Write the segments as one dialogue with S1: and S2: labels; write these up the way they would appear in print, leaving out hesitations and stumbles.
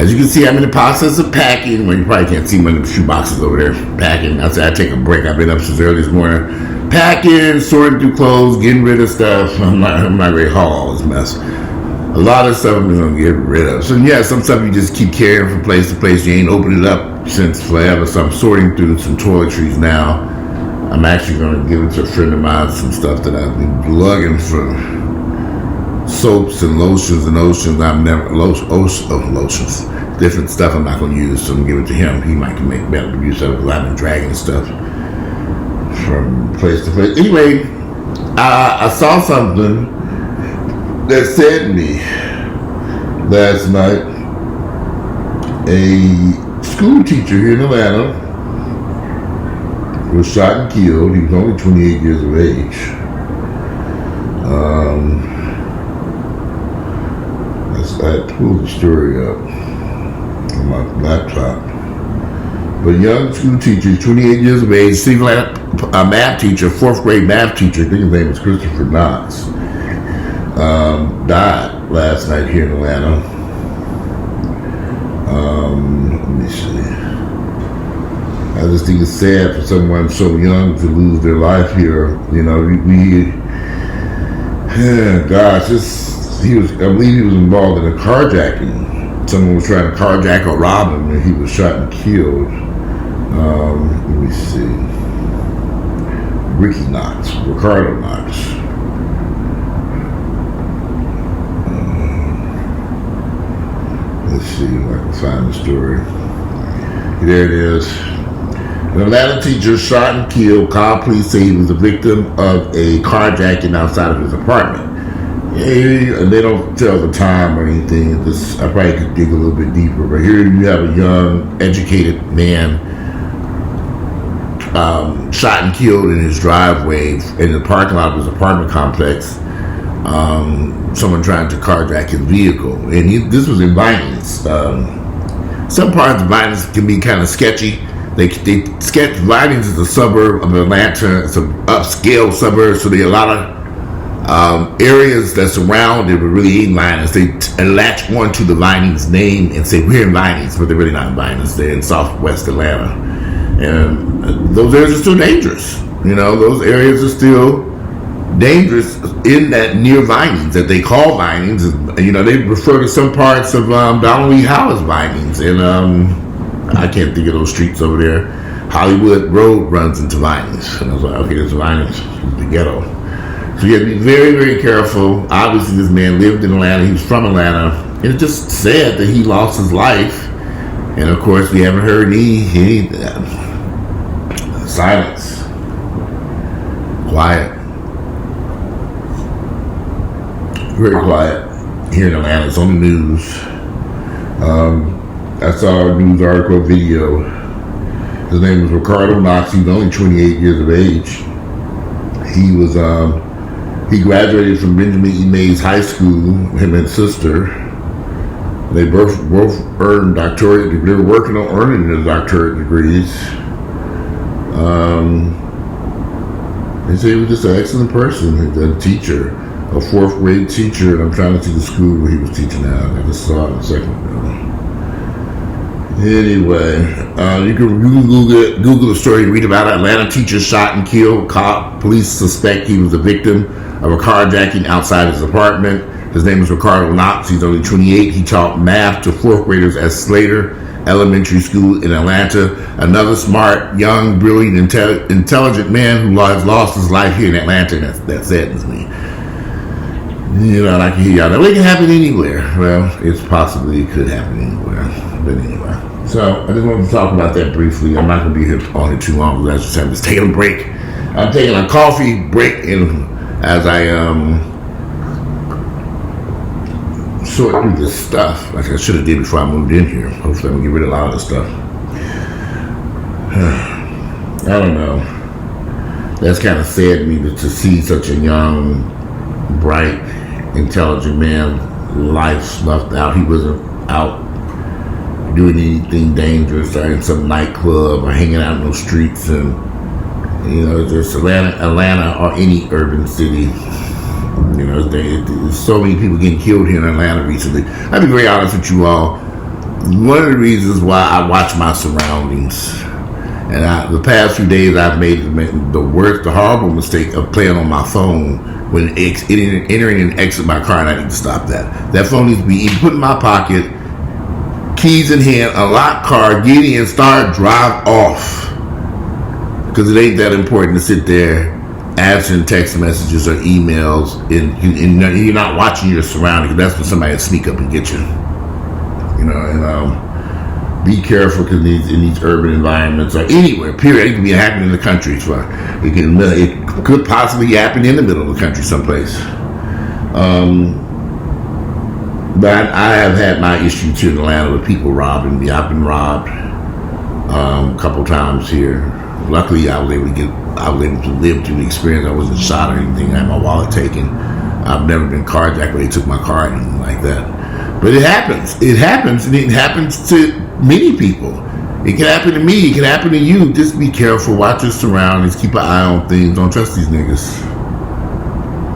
S1: As you can see, I'm in the process of packing. Well, you probably can't see my shoe boxes over there packing. I said I'd take a break. I've been up since early this morning. Packing, sorting through clothes, getting rid of stuff. I'm not ready to haul all this mess. A lot of stuff I'm just going to get rid of. So, yeah, some stuff you just keep carrying from place to place. You ain't opened it up since forever. So I'm sorting through some toiletries now. I'm actually going to give it to a friend of mine, some stuff that I've been lugging for soaps and lotions and oceans. Lotions. Different stuff I'm not going to use, so I'm going to give it to him. He might can make better use of it because I've been dragging stuff from place to place. Anyway, I saw something that said to me last night. A school teacher here in Atlanta was shot and killed. He was only 28 years of age. I pulled the story up on my laptop. But young school teacher, 28 years of age, a math teacher, 4th grade math teacher, I think his name was Teacher Knox, died last night here in Atlanta. Let me see. I just think it's sad for someone so young to lose their life here. You know, I believe he was involved in a carjacking. Someone was trying to carjack or rob him, and he was shot and killed. Let me see. Ricardo Knox. Let's see if I can find the story. There it is. An Atlanta teacher shot and killed. Car police say he was a victim of a carjacking outside of his apartment. They don't tell the time or anything. I probably could dig a little bit deeper, but here you have a young, educated man shot and killed in his driveway in the parking lot of his apartment complex. Someone trying to carjack his vehicle, and this was in Vinings. Some parts of Vinings can be kind of sketchy. They sketch Vinings is a suburb of Atlanta. It's an upscale suburb, so there are a lot of areas that surround it, but really ain't Vinings. They latch onto the Vinings name and say we're in Vinings, but they're really not in Vinings. They're in Southwest Atlanta, and those areas are still dangerous. You know, those areas are still dangerous in that near Vinings that they call Vinings. You know, they refer to some parts of Donald Lee Howard's Vinings, and I can't think of those streets over there. Hollywood Road runs into Vinings, and I was like, okay, there's Vinings, the ghetto. So you have to be very, very careful. Obviously, this man lived in Atlanta. He was from Atlanta. And it's just sad that he lost his life. And, of course, we haven't heard any silence. Quiet. Very quiet here in Atlanta. It's on the news. I saw a news article video. His name was Ricardo Knox. He was only 28 years of age. He graduated from Benjamin E. Mays High School, him and sister. They both earned doctorate degrees. They were working on earning their doctorate degrees. They say he was just an excellent person, a teacher, a 4th grade teacher, and I'm trying to see the school where he was teaching at. I just saw it in a second ago. Anyway, you can Google the story, read about it. Atlanta teacher shot and killed. Police suspect he was a victim of a carjacking outside his apartment. His name is Ricardo Knox. He's only 28. He taught math to 4th graders at Slater Elementary School in Atlanta. Another smart, young, brilliant, intelligent man who has lost his life here in Atlanta. That saddens me. You know, and I can hear y'all. Now, it can happen anywhere. Well, it could happen anywhere. But anyway. So, I just wanted to talk about that briefly. I'm not going to be here on it too long because I'm just taking a break. I'm taking a coffee break as I sort through this stuff like I should have did before I moved in here. Hopefully I'm going to get rid of a lot of this stuff. I don't know. That's kind of sad to me to see such a young, bright, intelligent man, life snuffed out. He wasn't out doing anything dangerous or in some nightclub or hanging out in those streets, and you know, just Atlanta or any urban city. You know, there's so many people getting killed here in Atlanta recently. I'll be very honest with you all. one of the reasons why I watch my surroundings. And the past few days, I've made the horrible mistake of playing on my phone when entering and exit my car, and I need to stop that. That phone needs to be either put in my pocket, keys in hand, unlock car, get in, start, drive off. Because it ain't that important to sit there answering text messages or emails, and you're not watching your surroundings. That's when somebody will sneak up and get you. Be careful because in these urban environments or anywhere, period. It can be happening in the country. It could possibly happen in the middle of the country someplace. But I have had my issues here in Atlanta with people robbing me. I've been robbed a couple times here. Luckily, I was able to live through the experience. I wasn't shot or anything. I had my wallet taken. I've never been carjacked where they took my car or anything like that. But it happens. It happens, and it happens to many people. It can happen to me. It can happen to you. Just be careful. Watch your surroundings. Keep an eye on things. Don't trust these niggas.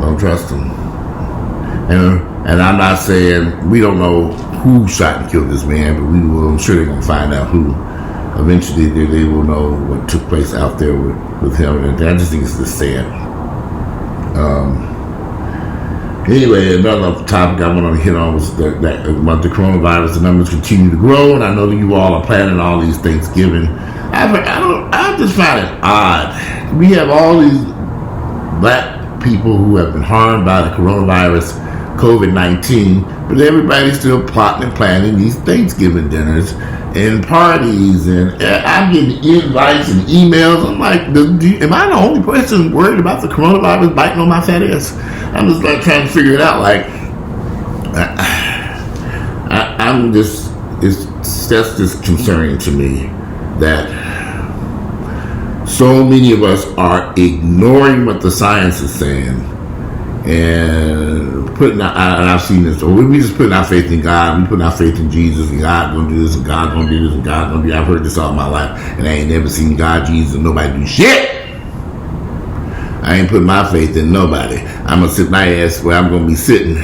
S1: Don't trust them. And I'm not saying we don't know who shot and killed this man, but we will. I'm sure they're gonna find out who. Eventually, they will know what took place out there with him. And I just think it's just sad. Anyway, another topic I want to hit on was that about the coronavirus. The numbers continue to grow, and I know that you all are planning all these Thanksgiving. I just find it odd. We have all these black people who have been harmed by the coronavirus, COVID-19, but everybody's still plotting and planning these Thanksgiving dinners and parties, and I'm getting invites and emails. I'm like, am I the only person worried about the coronavirus biting on my fat ass? I'm just like trying to figure it out. Like, that's just concerning to me that so many of us are ignoring what the science is saying and and I've seen this. So we just putting our faith in God. We putting our faith in Jesus, and God gonna do this, and God gonna do this, and God gonna do. I've heard this all my life, and I ain't never seen God, Jesus, and nobody do shit. I ain't putting my faith in nobody. I'm gonna sit my ass where I'm gonna be sitting.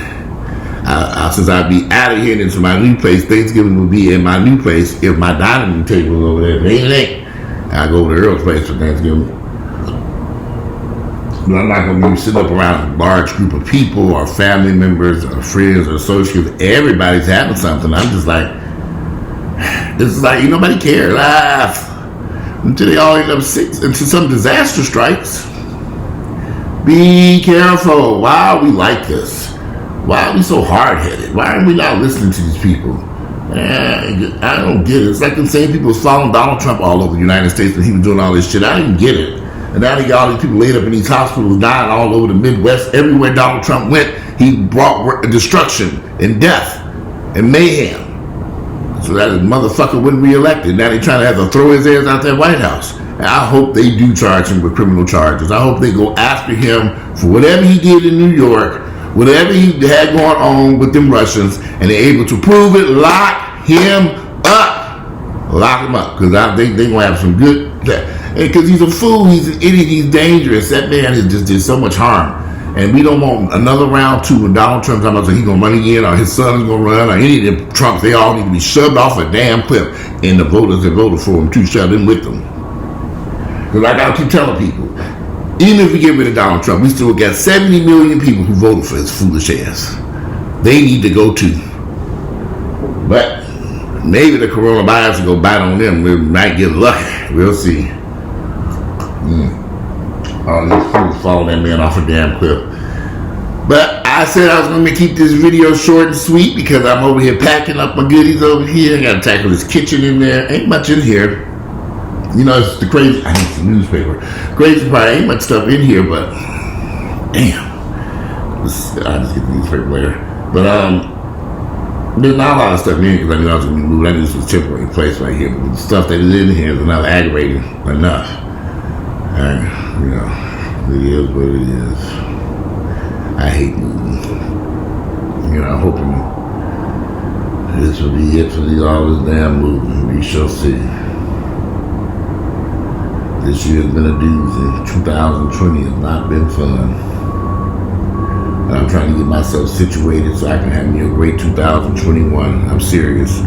S1: Since I'll be out of here and into my new place, Thanksgiving will be in my new place. If my dining room table is over there, it ain't. I go to Earl's place for Thanksgiving. But I'm not going to be sitting up around a large group of people or family members or friends or associates. Everybody's having something. I'm just like, this is like, nobody cares. Laugh. Until they all end up sick, until some disaster strikes. Be careful. Why are we like this? Why are we so hard-headed? Why are we not listening to these people? I don't get it. It's like the same people was following Donald Trump all over the United States when he was doing all this shit. I didn't get it. And now they got all these people laid up in these hospitals, dying all over the Midwest. Everywhere Donald Trump went, he brought destruction and death and mayhem. So that motherfucker wasn't reelected. Now they're trying to have to throw his ass out that White House. And I hope they do charge him with criminal charges. I hope they go after him for whatever he did in New York, whatever he had going on with them Russians, and they're able to prove it. Lock him up. Lock him up. Because I think they're going to have some good... Because he's a fool, he's an idiot, he's dangerous. That man has just did so much harm. And we don't want another round two when Donald Trump's talking about he's going to run again, or his son's going to run, or any of them Trumps. They all need to be shoved off a damn cliff. And the voters that voted for him, too, shove them with them. Because I got to keep telling people, even if we get rid of Donald Trump, we still got 70 million people who voted for his foolish ass. They need to go too. But maybe the coronavirus will go bite on them. We might get lucky. We'll see. All these fools follow that man off a damn cliff. But I said I was going to keep this video short and sweet because I'm over here packing up my goodies over here. I got to tackle this kitchen in there. Ain't much in here. It's the crazy. I need some newspaper. Crazy part. Ain't much stuff in here, but damn. I'll just get the newspaper later. But there's not a lot of stuff in here because I knew I was going to be moved. I knew this was a temporary place right here. But the stuff that is in here is not aggravating enough. It is what it is. I hate moving. I'm hoping this will be it for all this damn moving. We shall see. This year has been a doozy. 2020 has not been fun. And I'm trying to get myself situated so I can have me a great 2021. I'm serious.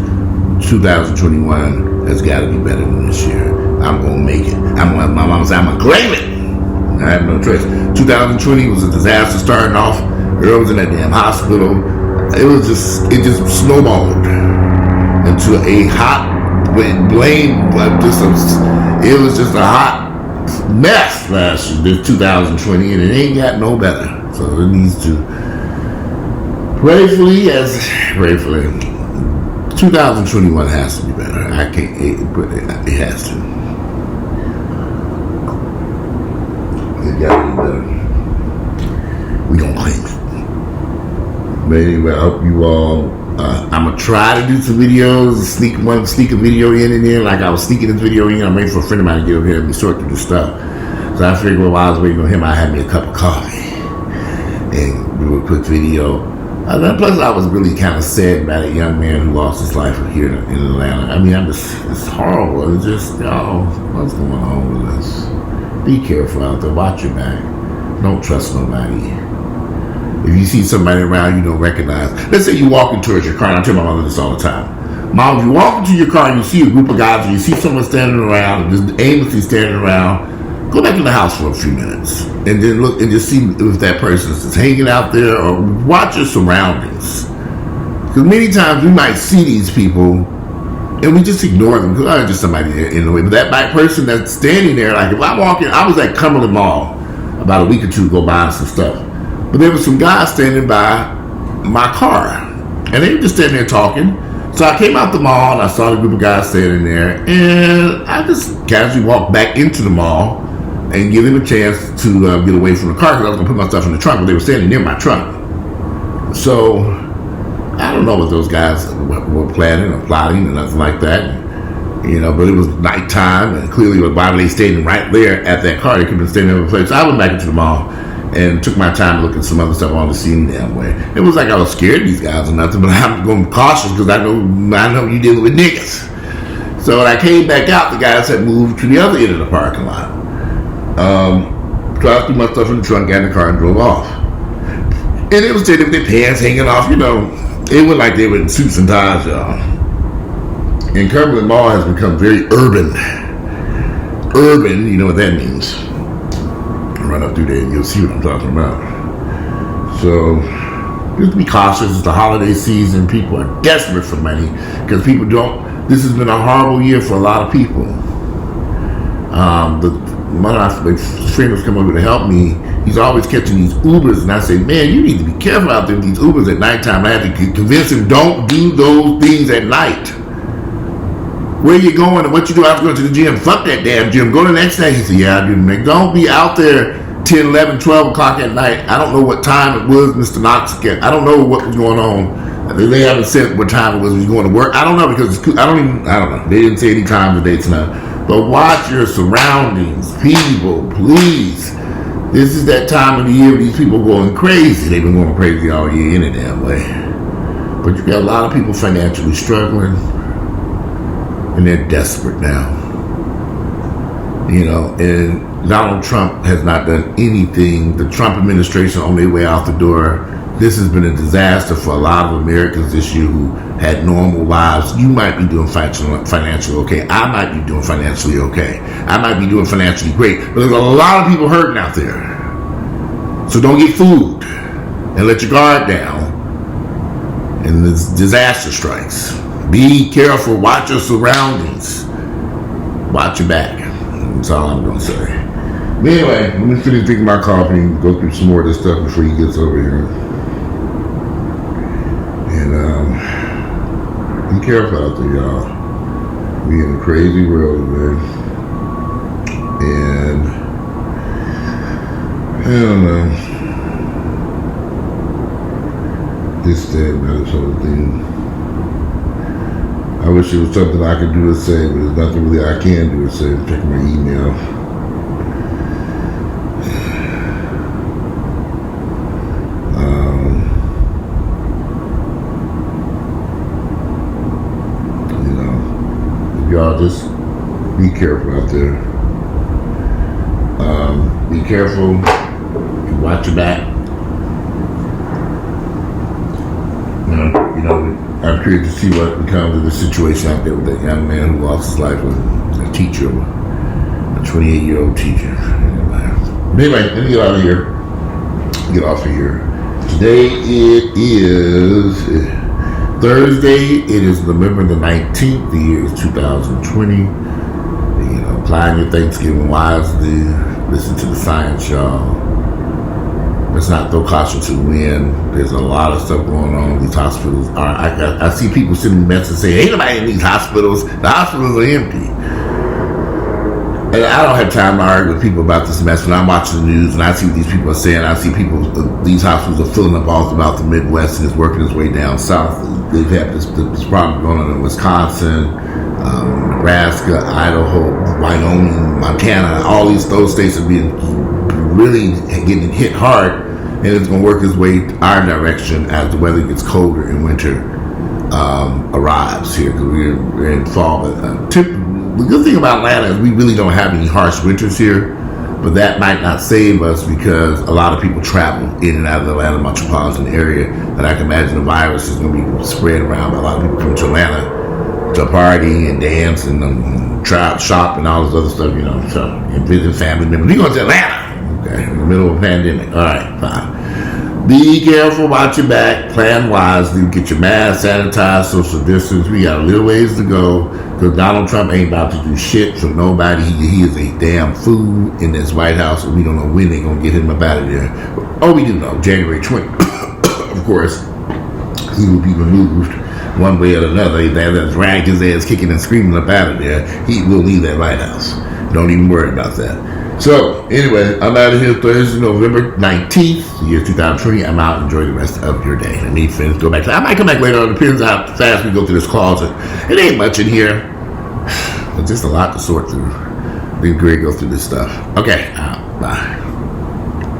S1: 2021 has got to be better than this year. I'm gonna make it. My mama said I'm gonna claim it. I have no choice. 2020 was a disaster starting off. Girl was in that damn hospital. It just snowballed into a hot, it was just a hot mess last year, this 2020, and it ain't got no better. So it needs to, prayerfully, 2021 has to be better. It has to. It got to be better. We gonna claim it. But anyway, I hope you all. I'm gonna try to do some videos, sneak a video in there. Like I was sneaking this video in. I'm waiting for a friend of mine to get over here and sort through the stuff. So I figured while I was waiting on him, I had me a cup of coffee and do a quick video. Plus, I was really kind of sad about a young man who lost his life here in Atlanta. I mean, it's horrible. It's just, what's going on with us? Be careful out there. Watch your back. Don't trust nobody. If you see somebody around you don't recognize, let's say you're walking towards your car, and I tell my mother this all the time. Mom, if you walk into your car and you see a group of guys, or you see someone standing around, just aimlessly standing around, go back in the house for a few minutes, and then look and just see if that person is hanging out there, or watch your surroundings. Because many times we might see these people, and we just ignore them, because I'm just somebody in the way. But that black person that's standing there, like if I walk in, I was at Cumberland Mall about a week or two ago buying some stuff. But there was some guys standing by my car, and they were just standing there talking. So I came out the mall, and I saw the group of guys standing there, and I just casually walked back into the mall and give them a chance to get away from the car, because I was going to put my stuff in the trunk, but they were standing near my trunk. So I don't know what those guys were planning or plotting or nothing like that. But it was nighttime, and clearly why were they standing right there at that car? They could have been standing in a place. So I went back into the mall and took my time to look at some other stuff on the scene damn way. It was like I was scared of these guys or nothing, but I'm going cautious because I know you dealing with niggas. So when I came back out, the guys had moved to the other end of the parking lot. So I threw my stuff in the trunk, got in the car, and drove off. And it was standing with their pants hanging off, It wasn't like they were in suits and ties, y'all. And Cumberland Mall has become very urban. Urban, you know what that means. Run up through there and you'll see what I'm talking about. So just be cautious. It's the holiday season. People are desperate for money because people don't. This has been a horrible year for a lot of people. One of my friends was coming over to help me. He's always catching these Ubers, and I say, man, you need to be careful out there with these Ubers at nighttime. I had to convince him, don't do those things at night. Where you going and what you do? I was going to the gym. Fuck that damn gym. Go the next day. He said, yeah, I do. Man, don't be out there 10, 11, 12 o'clock at night. I don't know what time it was, Mr. Knox. I don't know what was going on. They haven't said what time it was when he was going to work. I don't know because I don't know. They didn't say any times or dates now. But watch your surroundings. People, please. This is that time of the year where these people going crazy. They've been going crazy all year in a damn way. But you got a lot of people financially struggling. And they're desperate now. And Donald Trump has not done anything. The Trump administration on their way out the door. This has been a disaster for a lot of Americans this year who had normal lives. You might be doing financially okay. I might be doing financially okay. I might be doing financially great. But there's a lot of people hurting out there. So don't get fooled and let your guard down. And this disaster strikes. Be careful. Watch your surroundings. Watch your back. That's all I'm going to say. But anyway, let me finish drinking my coffee and go through some more of this stuff before he gets over here. And be careful out there, y'all. We in a crazy world today. And I don't know. This, that, and this whole thing. I wish there was something I could do or say, but there's nothing really I can do or say. I'm checking my email. Y'all just be careful out there. Be careful. Watch your back. I'm curious to see what becomes of the situation out there with that young man who lost his life with a teacher, a 28-year-old teacher. Anyway, let me get out of here. Get off of here. Today it is Thursday. It is November the 19th. The year is 2020. Applying your Thanksgiving wisely. Listen to the science, y'all. Let's not throw caution to the wind. There's a lot of stuff going on. These hospitals are. I see people sending messages saying, "Ain't nobody in these hospitals. The hospitals are empty." And I don't have time to argue with people about this mess. When I'm watching the news and I see what these people are saying, I see these hospitals are filling up all throughout the Midwest and it's working its way down south. They've had this problem going on in Wisconsin, Nebraska, Idaho, Wyoming, Montana. All those states are being really getting hit hard, and it's going to work its way our direction as the weather gets colder and winter arrives here, because we're in fall. But the good thing about Atlanta is we really don't have any harsh winters here, but that might not save us because a lot of people travel in and out of the Atlanta metropolitan area, and I can imagine the virus is going to be spread around by a lot of people coming to Atlanta to party and dance and shop and all this other stuff, and visit family members. We're going to Atlanta, okay, in the middle of a pandemic. All right, fine. Be careful, watch your back, plan wisely, get your mask, sanitize, social distance. We got a little ways to go because Donald Trump ain't about to do shit for nobody. He is a damn fool in this White House, and we don't know when they're going to get him up out of there. Oh, we do know, January 20th, of course, he will be removed one way or another. That's dragged his ass kicking and screaming up out of there. He will leave that White House. Don't even worry about that. So, anyway, I'm out of here Thursday, November 19th, the year 2020. I'm out. Enjoy the rest of your day. I need friends. Go back. I might come back later on. It depends how fast we go through this closet. It ain't much in here. But just a lot to sort through. Be great to go through this stuff. Okay. Bye.